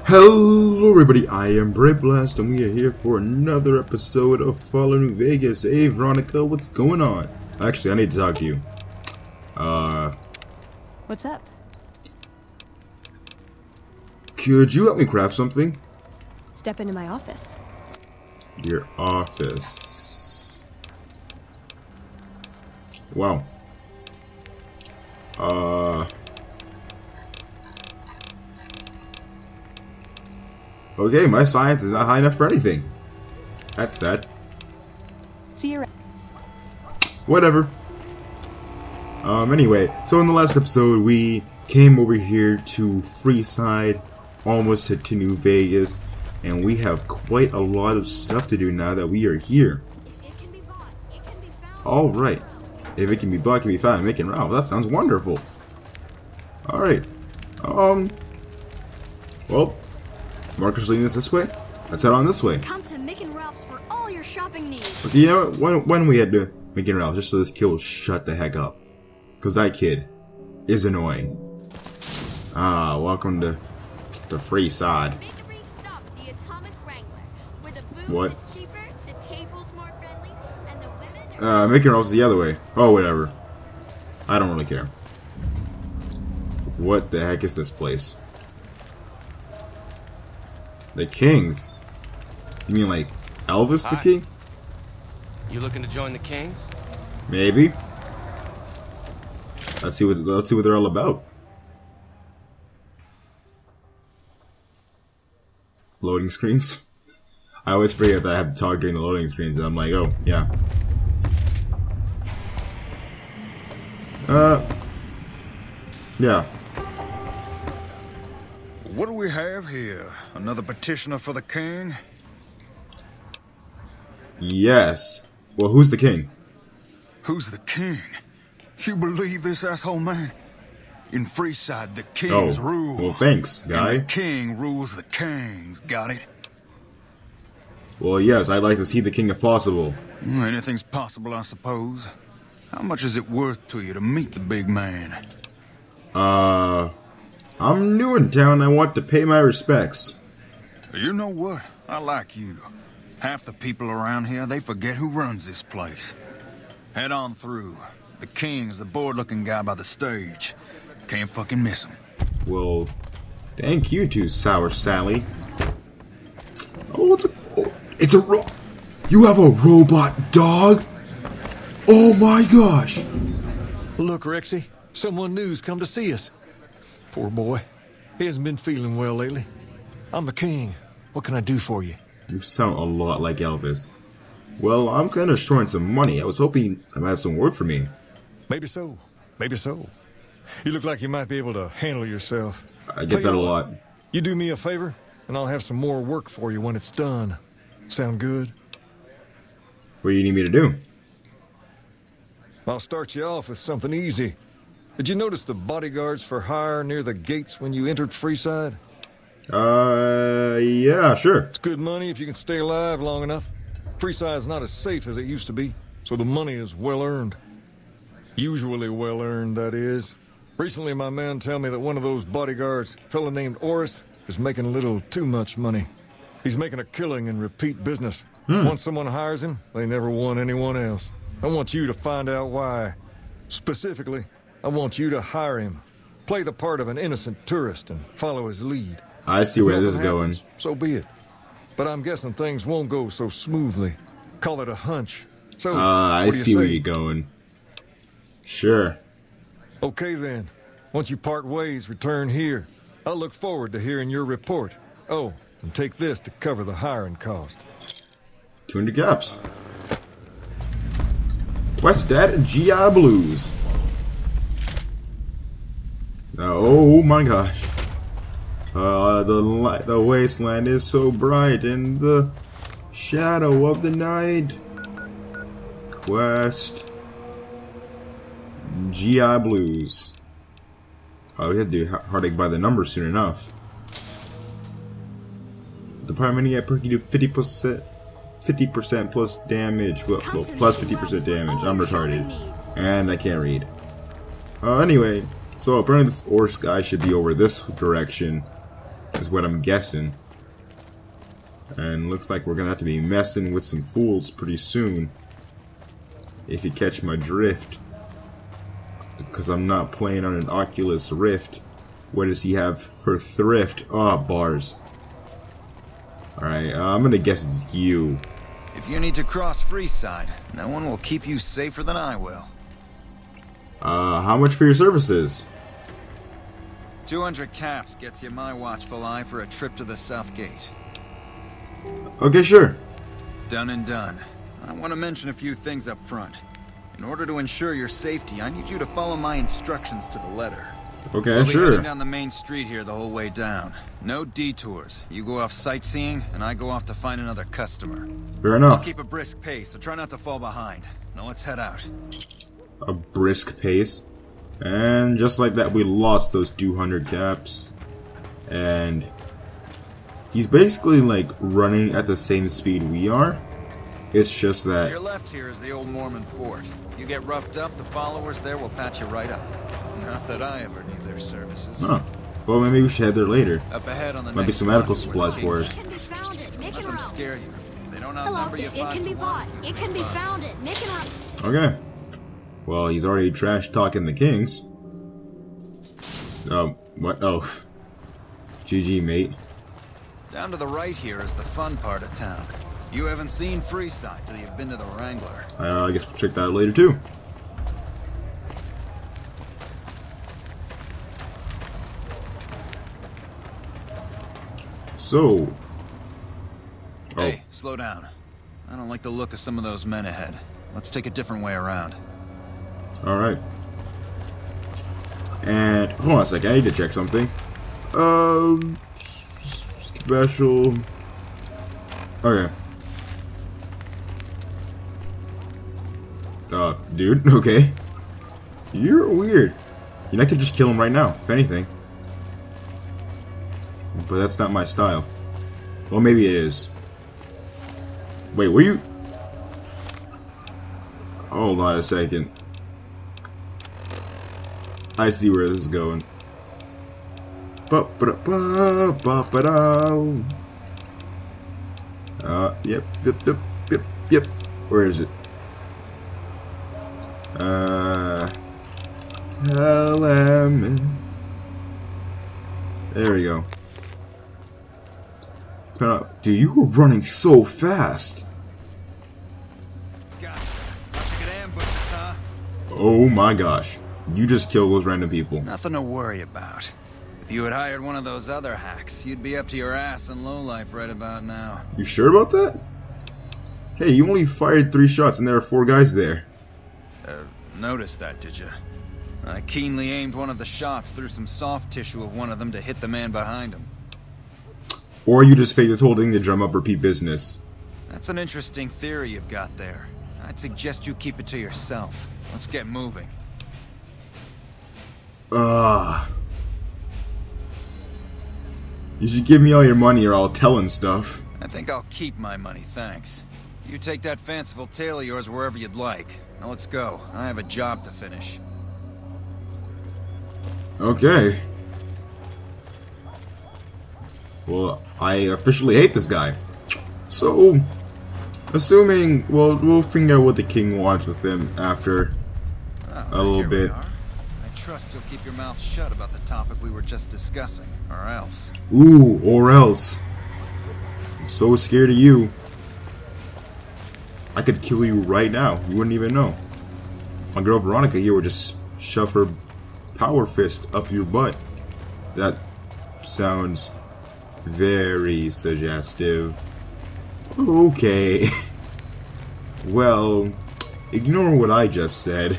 Hello everybody, I am Brave Blast and we are here for another episode of Fallout Vegas. Hey Veronica, what's going on? Actually, I need to talk to you. What's up? Could you help me craft something? Step into my office. Your office. Wow. Okay, my science is not high enough for anything. That's sad. See you around. Whatever. Anyway, so in the last episode, we came over here to Freeside, almost to New Vegas, and we have quite a lot of stuff to do now that we are here. Alright. If it can be bought, it can be found, making Ralph. That sounds wonderful. Alright. Well, Marcus leading us this way. Let's head on this way. Come to Mick and Ralph's for all your shopping needs. Okay, you know what? When we head to Mick and Ralph, just so this kid will shut the heck up. Because that kid is annoying. Welcome to Freeside. What? Mick and Ralph's the other way. Oh, whatever. I don't really care. What the heck is this place? The Kings? You mean like Elvis the King? You looking to join the Kings? Maybe. Let's see what they're all about. Loading screens. I always forget that I have to talk during the loading screens, and I'm like, oh yeah. Yeah. What do we have here? Another petitioner for the king? Yes. Well, who's the king? Who's the king? You believe this asshole, man? In Freeside, the kings rule. Well, thanks, guy. And the king rules the kings. Got it? Well, yes, I'd like to see the king if possible. Anything's possible, I suppose. How much is it worth to you to meet the big man? I'm new in town. I want to pay my respects. You know what? I like you. Half the people around here, they forget who runs this place. Head on through. The king's the bored-looking guy by the stage. Can't fucking miss him. Well, thank you two, Sour Sally. Oh, it's a you have a robot dog? Oh my gosh! Look, Rexy, someone new's come to see us. Poor boy. He hasn't been feeling well lately. I'm the king. What can I do for you? You sound a lot like Elvis. Well, I'm kind of short on some money. I was hoping I might have some work for me. Maybe so. Maybe so. You look like you might be able to handle yourself. I get that a lot. You do me a favor, and I'll have some more work for you when it's done. Sound good? What do you need me to do? I'll start you off with something easy. Did you notice the bodyguards for hire near the gates when you entered Freeside? Yeah, sure. It's good money if you can stay alive long enough. Freeside's not as safe as it used to be, so the money is well earned. Usually well earned, that is. Recently, my man told me that one of those bodyguards, a fella named Oris, is making a little too much money. He's making a killing in repeat business. Once someone hires him, they never want anyone else. I want you to find out why. Specifically, I want you to hire him. Play the part of an innocent tourist and follow his lead. I see where this is going. So be it. But I'm guessing things won't go so smoothly. Call it a hunch. So, I see where you're going. Sure. Okay then. Once you part ways, return here. I'll look forward to hearing your report. Oh, and take this to cover the hiring cost. 200 caps. Quest at GI Blues. Oh my gosh. The wasteland is so bright in the shadow of the night. Quest GI Blues. Oh, we have to do Heartache by the number soon enough. The Department get perky do 50% plus damage. Well, plus 50% damage. I'm retarded. And I can't read. Anyway, so apparently this Orsk guy should be over this direction. is what I'm guessing. And looks like we're gonna have to be messing with some fools pretty soon. If you catch my drift. Because I'm not playing on an Oculus Rift. What does he have for thrift? Oh, bars. Alright, I'm gonna guess it's you. If you need to cross Freeside, no one will keep you safer than I will. How much for your services? 200 caps gets you my watchful eye for a trip to the South Gate. Okay, sure. Done and done. I want to mention a few things up front. In order to ensure your safety, I need you to follow my instructions to the letter. Okay, We'll be sure. heading down the main street here the whole way down. No detours. You go off sightseeing, and I go off to find another customer. Fair I'll enough. keep a brisk pace, so try not to fall behind. Now let's head out. A brisk pace. And just like that, we lost those 200 caps. And he's basically like running at the same speed we are. It's just To your that... left here is the old Mormon fort. You get roughed up, the followers there will patch you right up. Not that I ever need their services. Huh. Well, maybe we should head there later. Up ahead on the Might be next some medical block is where the supplies for kings us. It can be found at Mick Let and them Ralph's. scare you. They don't Hello, outnumber you it 5 can to be 1. bought. It can be found at Mick and Ralph's. Okay. Well, he's already trash talking the kings. What? Oh. GG, mate. Down to the right here is the fun part of town. You haven't seen Freeside till you've been to the Wrangler. I guess we'll check that out later, too. So... Oh. Hey, slow down. I don't like the look of some of those men ahead. Let's take a different way around. Alright. And, hold on a second, I need to check something. Special... Okay. Dude, okay. You're weird. You know, I could just kill him right now, if anything. But that's not my style. Well, maybe it is. Wait, were you... Hold on a second. I see where this is going. Yep. Where is it? There we go. Dude, you were running so fast. Gotcha. Thought you could ambush us, huh? Oh my gosh. You just killed those random people. Nothing to worry about. If you had hired one of those other hacks, you'd be up to your ass in lowlife right about now. You sure about that? Hey, you only fired 3 shots and there are 4 guys there. Noticed that, did you? I keenly aimed one of the shots through some soft tissue of one of them to hit the man behind him. Or you just faked this whole thing to drum up repeat business. That's an interesting theory you've got there. I'd suggest you keep it to yourself. Let's get moving. You should give me all your money or I'll tell and stuff. I think I'll keep my money, thanks. You take that fanciful tale of yours wherever you'd like. Now let's go. I have a job to finish. Okay. Well, I officially hate this guy. So, assuming, well, we'll figure out what the king wants with him after a little Here we bit. are. I trust you'll keep your mouth shut about the topic we were just discussing, or else. Ooh, or else. I'm so scared of you. I could kill you right now. You wouldn't even know. My girl Veronica here would just shove her power fist up your butt. That sounds very suggestive. Okay. Well, ignore what I just said.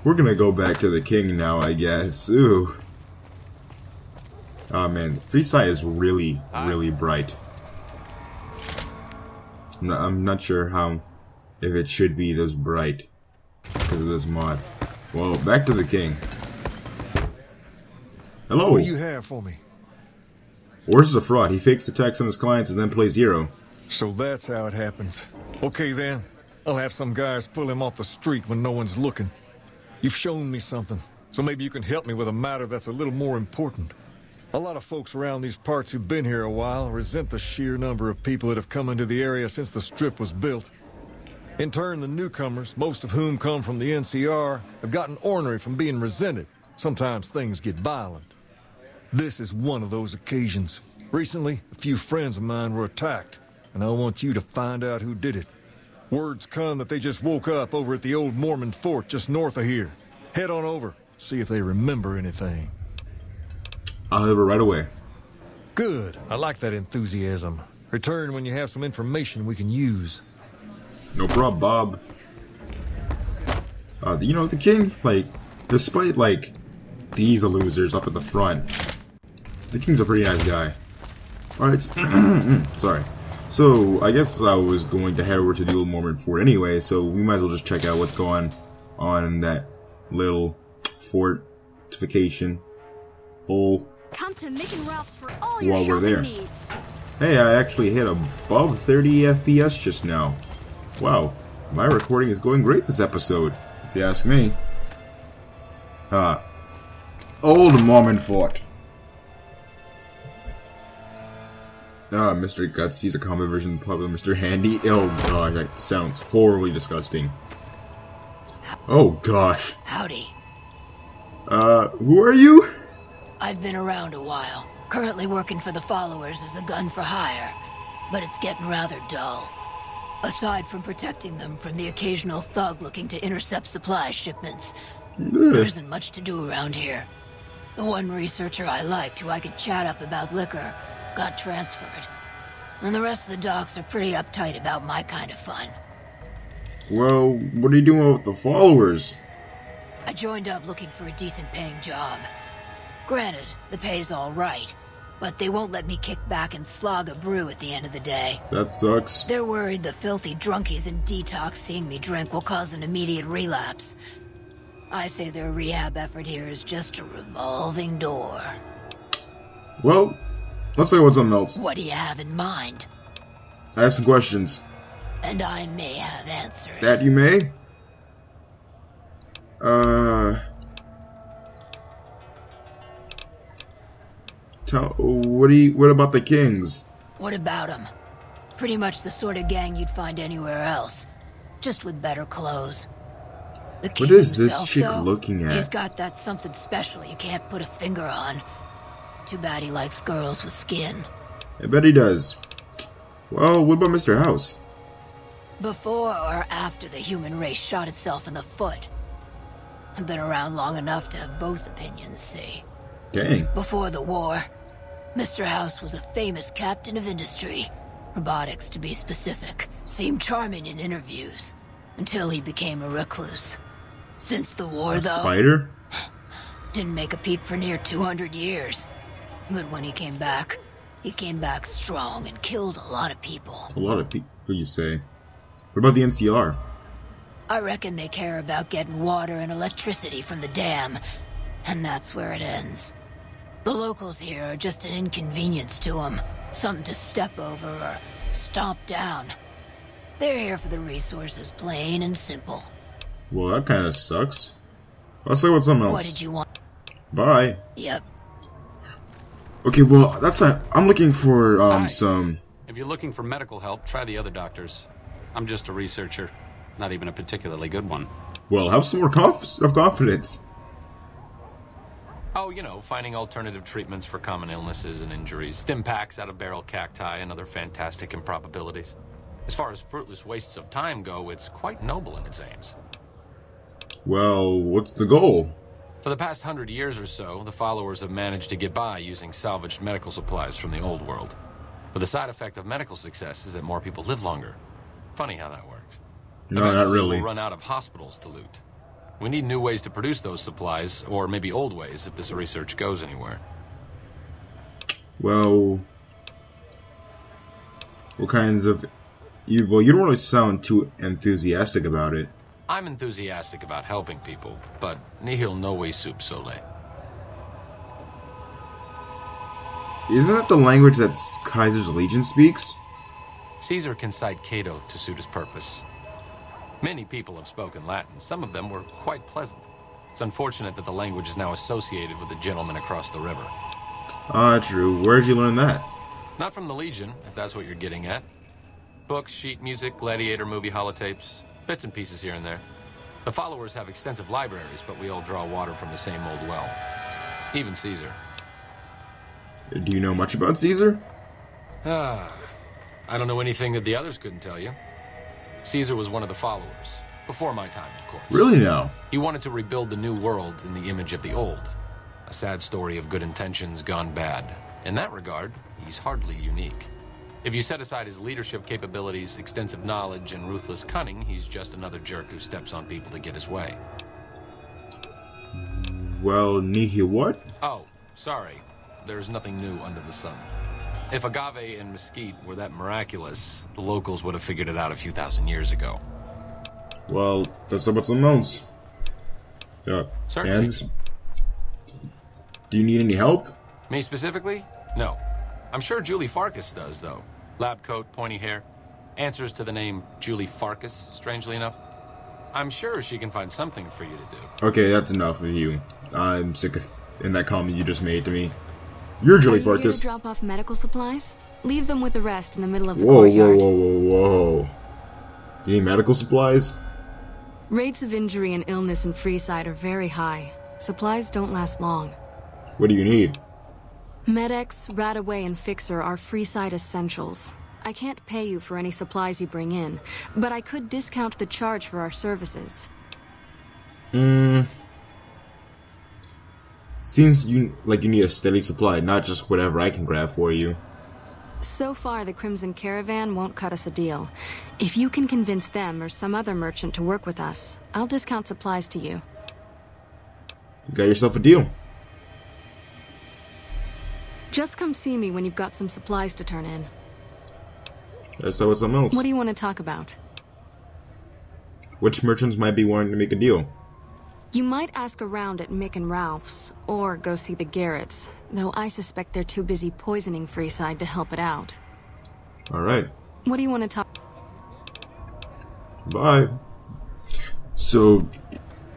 We're gonna go back to the king now, I guess. Ooh. Oh man, Freeside is really, really bright. I'm not sure if it should be this bright because of this mod. Well, back to the king. Hello. What do you have for me? Horse is a fraud. He fakes attacks on his clients and then plays hero. So that's how it happens. Okay then, I'll have some guys pull him off the street when no one's looking. You've shown me something, so maybe you can help me with a matter that's a little more important. A lot of folks around these parts who've been here a while resent the sheer number of people that have come into the area since the Strip was built. In turn, the newcomers, most of whom come from the NCR, have gotten ornery from being resented. Sometimes things get violent. This is one of those occasions. Recently, a few friends of mine were attacked, and I want you to find out who did it. Words come that they just woke up over at the old Mormon fort just north of here. Head on over, see if they remember anything. I'll have it right away. Good. I like that enthusiasm. Return when you have some information we can use. No problem, Bob. You know, the king, like, despite, like, these losers up at the front, the king's a pretty nice guy. Alright, sorry. So, I guess I was going to head over to the old Mormon fort anyway, so we might as well just check out what's going on in that little fortification hole. Come to Mick and Ralph's for all your While we're shopping there. needs. Hey, I actually hit above 30 FPS just now. Wow, my recording is going great this episode, if you ask me. Old Mormon Fort. Mr. Gutsy's a common version of popular Mr. Handy. Oh gosh, that sounds horribly disgusting. Oh gosh. Howdy. Who are you? I've been around a while. Currently working for the followers as a gun for hire. But it's getting rather dull. Aside from protecting them from the occasional thug looking to intercept supply shipments, there isn't much to do around here. The one researcher I liked, who I could chat up about liquor, got transferred. And the rest of the docs are pretty uptight about my kind of fun. Well, what are you doing with the followers? I joined up looking for a decent paying job. Granted, the pay's all right, but they won't let me kick back and slog a brew at the end of the day. That sucks. They're worried the filthy drunkies in detox seeing me drink will cause an immediate relapse. I say their rehab effort here is just a revolving door. Well, let's talk about something else. What do you have in mind? I have some questions. And I may have answers. That you may? What about the Kings? What about them? Pretty much the sort of gang you'd find anywhere else. Just with better clothes. The king What is this himself, chick though, looking at? He's got that something special you can't put a finger on. Too bad he likes girls with skin. I bet he does. Well, what about Mr. House? Before or after the human race shot itself in the foot? I've been around long enough to have both opinions, see. Dang. Before the war, Mr. House was a famous captain of industry. Robotics, to be specific. Seemed charming in interviews, until he became a recluse. Since the war, A though, spider? didn't make a peep for near 200 years. But when he came back strong and killed a lot of people. A lot of people, what do you say? What about the NCR? I reckon they care about getting water and electricity from the dam, and that's where it ends. The locals here are just an inconvenience to them, something to step over or stomp down. They're here for the resources, plain and simple. Well, that kind of sucks. Let's talk about something else. What did you want? Bye. Yep. Okay, well, I'm looking for, Hi. some... If you're looking for medical help, try the other doctors. I'm just a researcher. Not even a particularly good one. Well, have some more confidence. Oh, you know, finding alternative treatments for common illnesses and injuries, stim packs out of barrel cacti, and other fantastic improbabilities. As far as fruitless wastes of time go, it's quite noble in its aims. Well, what's the goal? For the past 100 years or so, the followers have managed to get by using salvaged medical supplies from the old world. But the side effect of medical success is that more people live longer. Funny how that works. No, not Eventually, really. We'll run out of hospitals to loot. We need new ways to produce those supplies, or maybe old ways if this research goes anywhere. Well, what kinds of... Well, you don't really sound too enthusiastic about it. I'm enthusiastic about helping people, but nihil novi sub sole. Isn't that the language that Kaiser's Legion speaks? Caesar can cite Cato to suit his purpose. Many people have spoken Latin. Some of them were quite pleasant. It's unfortunate that the language is now associated with the gentleman across the river. Ah, true. Where'd you learn that? Not from the Legion, if that's what you're getting at. Books, sheet music, gladiator movie holotapes, bits and pieces here and there. The followers have extensive libraries, but we all draw water from the same old well. Even Caesar. Do you know much about Caesar? I don't know anything that the others couldn't tell you. Caesar was one of the followers. Before my time, of course. Really now? He wanted to rebuild the new world in the image of the old. A sad story of good intentions gone bad. In that regard, he's hardly unique. If you set aside his leadership capabilities, extensive knowledge, and ruthless cunning, he's just another jerk who steps on people to get his way. Well, Nihi what? Oh, sorry. There's nothing new under the sun. If agave and mesquite were that miraculous, the locals would have figured it out a few thousand years ago. Well, let's talk about something else. Certainly. And? Do you need any help? Me specifically? No. I'm sure Julie Farkas does, though. Lab coat, pointy hair. Answers to the name Julie Farkas, strangely enough. I'm sure she can find something for you to do. Okay, that's enough of you. I'm sick of in that comment you just made to me. You're Julie Are you here Farkas. to drop off medical supplies? Leave them with the rest in the middle of the Whoa, courtyard. whoa. You need medical supplies? Rates of injury and illness in Freeside are very high. Supplies don't last long. What do you need? Med-X, Radaway, and Fixer are Freeside essentials. I can't pay you for any supplies you bring in, but I could discount the charge for our services. Seems like you need a steady supply, not just whatever I can grab for you. So far, the Crimson Caravan won't cut us a deal. If you can convince them or some other merchant to work with us, I'll discount supplies to you. You got yourself a deal. Just come see me when you've got some supplies to turn in. Let's talk about something else. What do you want to talk about? Which merchants might be wanting to make a deal? You might ask around at Mick and Ralph's, or go see the Garretts, though I suspect they're too busy poisoning Freeside to help it out. Alright. What do you want to talk? Bye. So,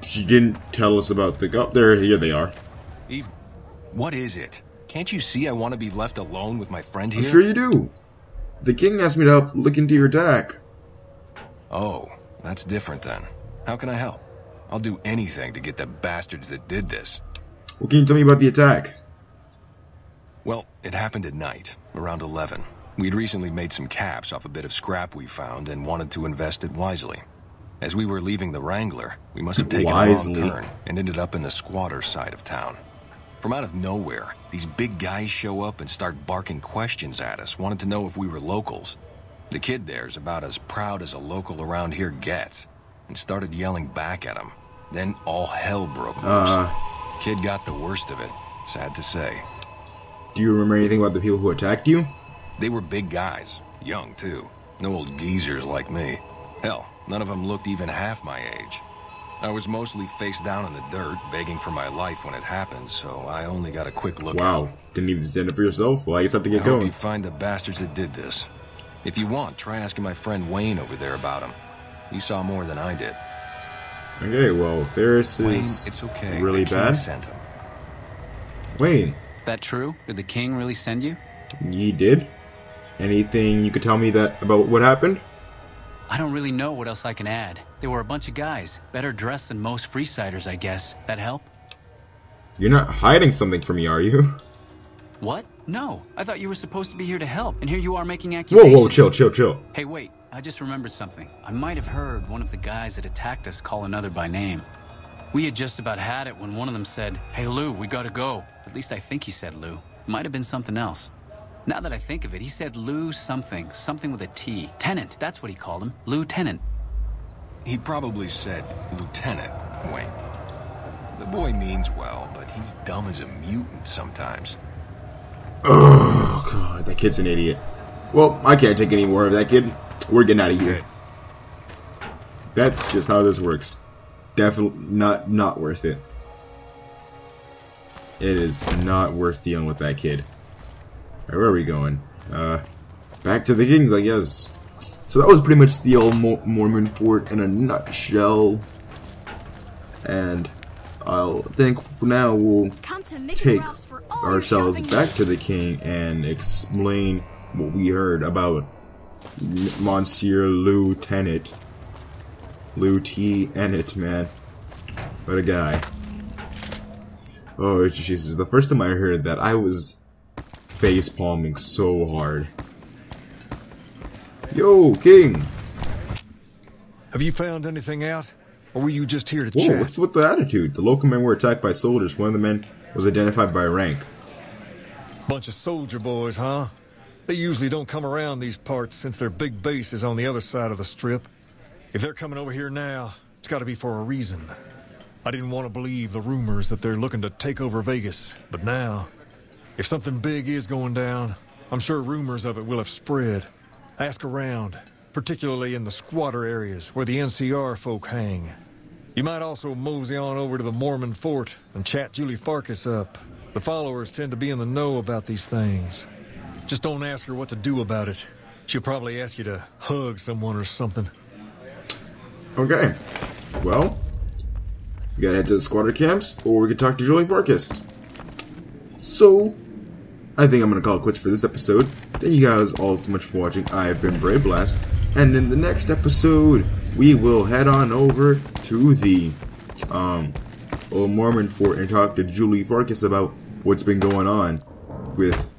she didn't tell us about the... Oh, here they are. Eve, what is it? Can't you see I want to be left alone with my friend here? I'm sure you do. The king asked me to help look into your attack. Oh, that's different then. How can I help? I'll do anything to get the bastards that did this. What can you tell me about the attack? Well, it happened at night, around 11. We'd recently made some caps off a bit of scrap we found and wanted to invest it wisely. As we were leaving the Wrangler, we must have taken a wrong turn and ended up in the squatter side of town. From out of nowhere, these big guys show up and start barking questions at us, wanted to know if we were locals. The kid there's about as proud as a local around here gets, and started yelling back at him. Then all hell broke loose. Kid got the worst of it, sad to say. Do you remember anything about the people who attacked you? They were big guys, young too. No old geezers like me. Hell, none of them looked even half my age. I was mostly face down in the dirt, begging for my life when it happened, so I only got a quick look Wow, out. didn't even stand up for yourself? Well, I guess I have to get I hope going. you find the bastards that did this. If you want, try asking my friend Wayne over there about him. He saw more than I did. Okay, well, if this Wayne, is it's okay. really The king bad. sent him. Wayne, That true? Did the king really send you? he did? Anything you could tell me about what happened? I don't really know what else I can add. They were a bunch of guys, better dressed than most Freesiders, I guess. That help? You're not hiding something from me, are you? What? No. I thought you were supposed to be here to help, and here you are making Whoa, accusations. whoa, chill. Hey, wait. I just remembered something. I might have heard one of the guys that attacked us call another by name. We had just about had it when one of them said, "Hey, Lou, we gotta go." At least I think he said Lou. Might have been something else. Now that I think of it, he said Lou something. Something with a T. Tenant, that's what he called him. Lieutenant. He probably said Lieutenant Wayne. The boy means well, but he's dumb as a mutant sometimes. Oh, God, that kid's an idiot. Well, I can't take any more of that kid. We're getting out of here. That's just how this works. Definitely not worth it. It is not worth dealing with that kid. Alright, where are we going? Back to the Kings, I guess. So that was pretty much the old Mormon fort in a nutshell. And I'll think now we'll Come to Mick and take Ralph's for all your ourselves shopping back to the king and explain what we heard about Monsieur Lieutenant. Lieutenant, man. What a guy. Oh, Jesus. The first time I heard that, I was face palming so hard. Yo, King! Have you found anything out? Or were you just here to Whoa, chat? what's with the attitude? The local men were attacked by soldiers. One of the men was identified by rank. Bunch of soldier boys, huh? They usually don't come around these parts since their big base is on the other side of the strip. If they're coming over here now, it's gotta be for a reason. I didn't want to believe the rumors that they're looking to take over Vegas, but now, if something big is going down, I'm sure rumors of it will have spread. Ask around, particularly in the squatter areas where the NCR folk hang. You might also mosey on over to the Mormon fort and chat Julie Farkas up. The followers tend to be in the know about these things. Just don't ask her what to do about it. She'll probably ask you to hug someone or something. Okay. Well, we gotta head to the squatter camps, or we could talk to Julie Farkas. So, I think I'm gonna call it quits for this episode. Thank you guys all so much for watching. I've been Brave Blast, and in the next episode, we will head on over to the old Mormon fort and talk to Julie Farkas about what's been going on with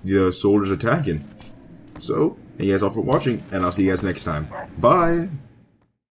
the soldiers attacking. So, thank you guys all for watching, and I'll see you guys next time. Bye!